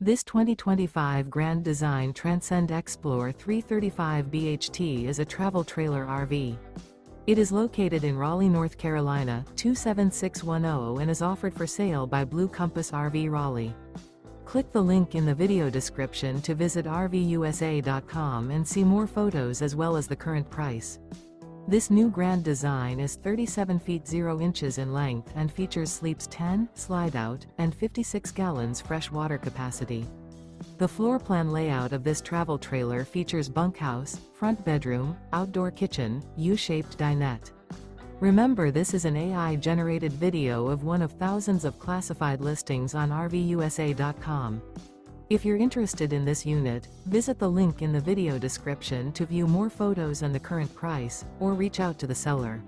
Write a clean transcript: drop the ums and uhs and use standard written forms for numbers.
This 2025 Grand Design Transcend Xplor 335 BHT is a travel trailer RV. It is located in Raleigh, North Carolina, 27610 and is offered for sale by Blue Compass RV Raleigh. Click the link in the video description to visit RVUSA.com and see more photos as well as the current price. This new Grand Design is 37 feet 0 inches in length and features sleeps 10, slide-out, and 56 gallons fresh water capacity. The floor plan layout of this travel trailer features bunkhouse, front bedroom, outdoor kitchen, U-shaped dinette. Remember, this is an AI-generated video of one of thousands of classified listings on RVUSA.com. If you're interested in this unit, visit the link in the video description to view more photos and the current price, or reach out to the seller.